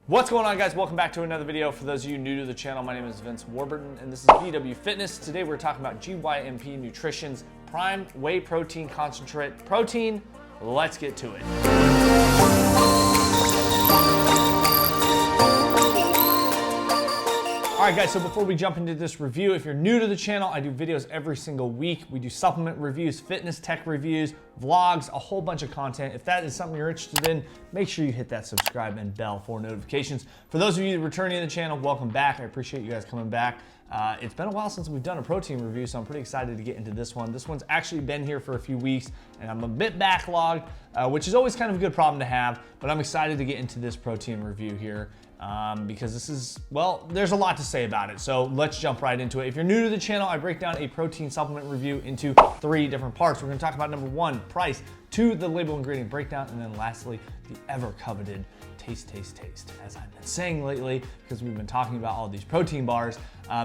What's going on, guys? Welcome back to another video. For those of you new to the channel, my name is Vince Warburton and this is VW Fitness. Today we're talking about GYMP Nutrition's Prime Whey Protein Concentrate Protein. Let's get to it. All right, guys, so before we jump into this review, if you're new to the channel, I do videos every single week. We do supplement reviews, fitness tech reviews, vlogs, a whole bunch of content. If that is something you're interested in, make sure you hit that subscribe and bell for notifications. For those of you returning to the channel, welcome back. I appreciate you guys coming back. It's been a while since we've done a protein review, so I'm pretty excited to get into this one. This one's actually been here for a few weeks, and I'm a bit backlogged, which is always kind of a good problem to have, but I'm excited to get into this protein review here. Because this is, well, there's a lot to say about it. So let's jump right into it. If you're new to the channel, I break down a protein supplement review into 3 different parts. We're gonna talk about number 1, price, 2, the label ingredient breakdown, and then lastly, the ever coveted taste, as I've been saying lately, because we've been talking about all these protein bars.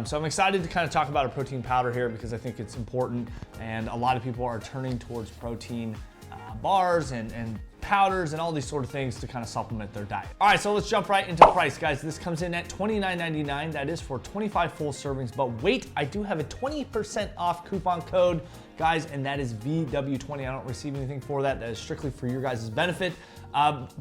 So I'm excited to kind of talk about a protein powder here because I think it's important, and a lot of people are turning towards protein bars and powders and all these sort of things to kind of supplement their diet. All right, so let's jump right into price, guys. This comes in at $29.99. That is for 25 full servings, but wait, I do have a 20% off coupon code, guys, and that is VW20. I don't receive anything for that. That is strictly for your guys' benefit.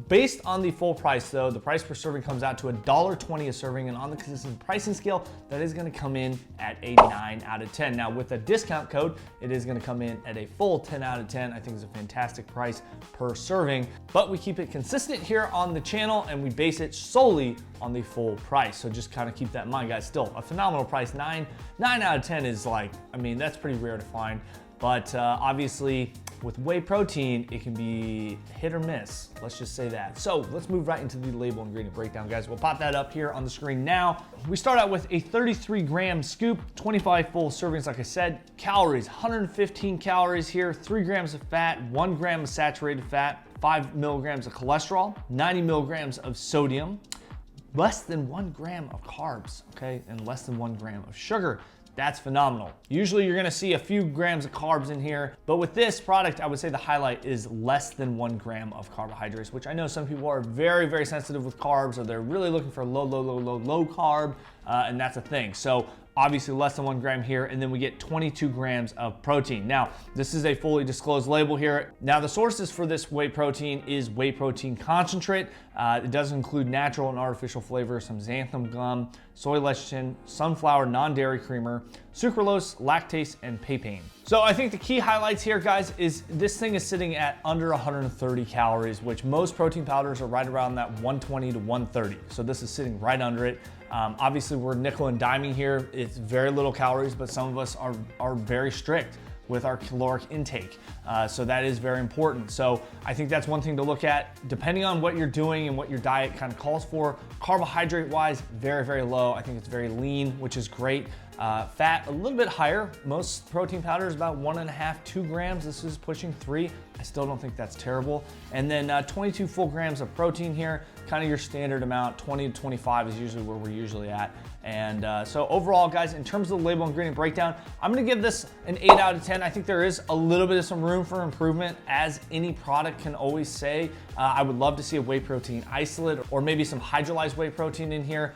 Based on the full price, though, the price per serving comes out to $1.20 a serving, and on the consistent pricing scale, that is going to come in at a 9 out of 10. Now, with a discount code, it is going to come in at a full 10 out of 10. I think it's a fantastic price per serving, but we keep it consistent here on the channel, and we base it solely on the full price. So just kind of keep that in mind, guys. Still a phenomenal price. 9 out of 10 is like, I mean, that's pretty rare to find. But obviously, with whey protein, it can be hit or miss. Let's just say that. So let's move right into the label ingredient breakdown, guys. We'll pop that up here on the screen now. We start out with a 33-gram scoop, 25 full servings, like I said. Calories, 115 calories here, 3 grams of fat, 1 gram of saturated fat, 5 milligrams of cholesterol, 90 milligrams of sodium, less than 1 gram of carbs, okay, and less than 1 gram of sugar. That's phenomenal. Usually you're gonna see a few grams of carbs in here, but with this product, I would say the highlight is less than 1 gram of carbohydrates, which I know some people are very, very sensitive with carbs, or they're really looking for low carb, and that's a thing. So obviously less than 1 gram here, and then we get 22 grams of protein. Now, this is a fully disclosed label here. Now, the sources for this whey protein is whey protein concentrate. It does include natural and artificial flavors, some xanthan gum, soy lecithin, sunflower non-dairy creamer, sucralose, lactase, and papain. So I think the key highlights here, guys, is this thing is sitting at under 130 calories, which most protein powders are right around that 120 to 130. So this is sitting right under it. Obviously, we're nickel and diming here. It's very little calories, but some of us are very strict with our caloric intake. So that is very important. So I think that's one thing to look at. Depending on what you're doing and what your diet kind of calls for, carbohydrate-wise, very, very low. I think it's very lean, which is great. Fat, a little bit higher. Most protein powder is about 1.5, 2 grams. This is pushing 3. I still don't think that's terrible. And then 22 full grams of protein here, kind of your standard amount. 20 to 25 is usually where we're usually at. And so overall, guys, in terms of the label ingredient breakdown, I'm gonna give this an 8 out of 10. I think there is a little bit of some room for improvement, as any product can always say. I would love to see a whey protein isolate, or maybe some hydrolyzed whey protein in here,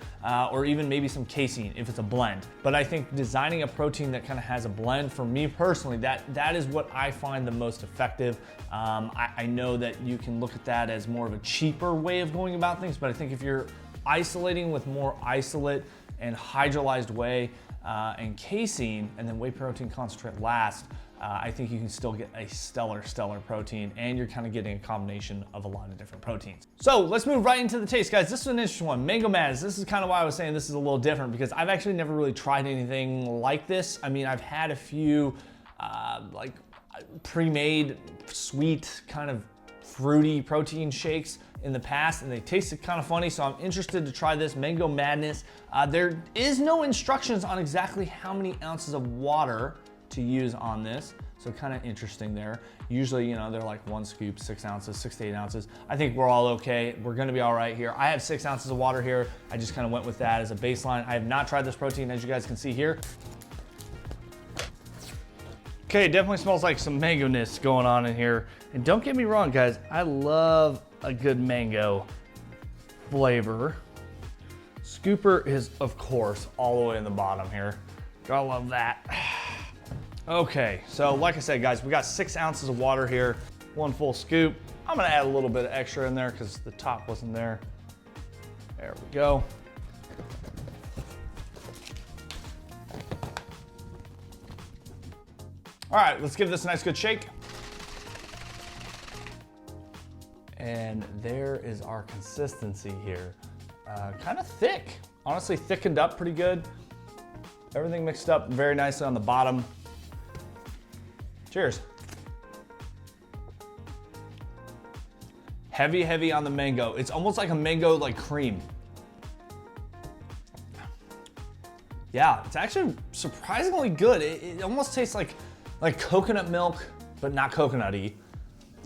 or even maybe some casein if it's a blend. But I think designing a protein that kind of has a blend, for me personally, that is what I find the most effective. I know that you can look at that as more of a cheaper way of going about things, but I think if you're isolating with more isolate and hydrolyzed whey and casein, and then whey protein concentrate last, I think you can still get a stellar protein, and you're kind of getting a combination of a lot of different proteins. So let's move right into the taste, guys. This is an interesting one. Mango Madness. This is kind of why I was saying this is a little different, because I've actually never really tried anything like this. I mean, I've had a few like pre-made sweet kind of fruity protein shakes in the past, and they tasted kind of funny, so I'm interested to try this Mango Madness. There is no instructions on exactly how many ounces of water to use on this, so kind of interesting there. Usually, you know, they're like 1 scoop, 6 ounces, 6 to 8 ounces. I think we're all okay. We're gonna be all right here. I have 6 ounces of water here. I just kind of went with that as a baseline. I have not tried this protein, as you guys can see here. Okay, it definitely smells like some mango-ness going on in here. And don't get me wrong, guys, I love a good mango flavor. Scooper is, of course, all the way in the bottom here. Gotta love that. Okay, so like I said, guys, we got 6 ounces of water here, 1 full scoop. I'm gonna add a little bit of extra in there because the top wasn't there. There we go. All right, let's give this a nice good shake. And there is our consistency here. Kind of thick, honestly thickened up pretty good. Everything mixed up very nicely on the bottom. Cheers. Heavy, heavy on the mango. It's almost like a mango like cream. Yeah, it's actually surprisingly good. It almost tastes like coconut milk, but not coconutty.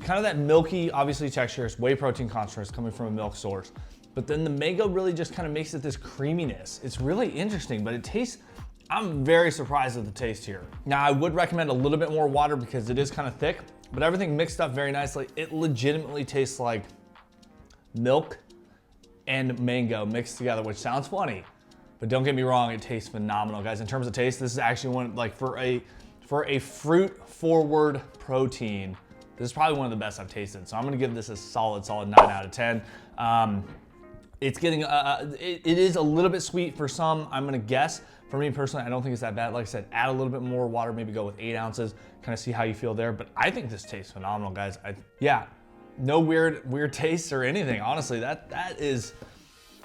Kind of that milky, obviously texture. It's whey protein concentrates coming from a milk source. But then the mango really just kind of makes it this creaminess. It's really interesting, but it tastes, I'm very surprised at the taste here. Now, I would recommend a little bit more water because it is kind of thick, but everything mixed up very nicely. It legitimately tastes like milk and mango mixed together, which sounds funny, but don't get me wrong, it tastes phenomenal, guys. In terms of taste, this is actually one, like for a fruit-forward protein, this is probably one of the best I've tasted. So I'm gonna give this a solid 9 out of 10. It's getting, it is a little bit sweet for some, I'm gonna guess. For me personally, I don't think it's that bad. Like I said, add a little bit more water, maybe go with 8 ounces, kind of see how you feel there. But I think this tastes phenomenal, guys. Yeah, no weird tastes or anything. Honestly, that is,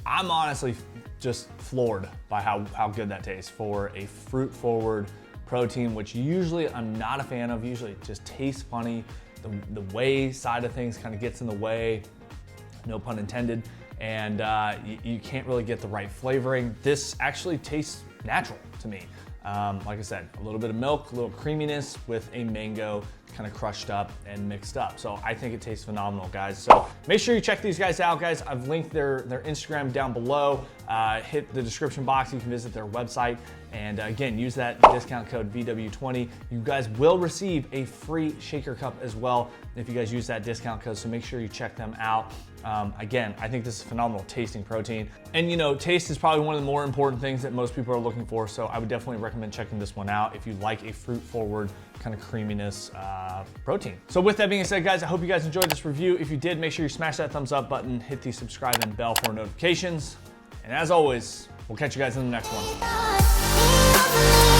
I'm honestly just floored by how good that tastes for a fruit-forward protein, which usually I'm not a fan of. Usually it just tastes funny. The whey side of things kind of gets in the way, no pun intended, and you can't really get the right flavoring. This actually tastes natural to me. Like I said, a little bit of milk, a little creaminess with a mango kind of crushed up and mixed up. So I think it tastes phenomenal, guys. So make sure you check these guys out, guys. I've linked their Instagram down below. Hit the description box. You can visit their website. And again, use that discount code VW20. You guys will receive a free shaker cup as well if you guys use that discount code. So make sure you check them out. Again, I think this is phenomenal tasting protein. And you know, taste is probably one of the more important things that most people are looking for. So I would definitely recommend checking this one out if you like a fruit-forward kind of creaminess protein. So with that being said, guys, I hope you guys enjoyed this review. If you did, make sure you smash that thumbs up button, hit the subscribe and bell for notifications. And as always, we'll catch you guys in the next one.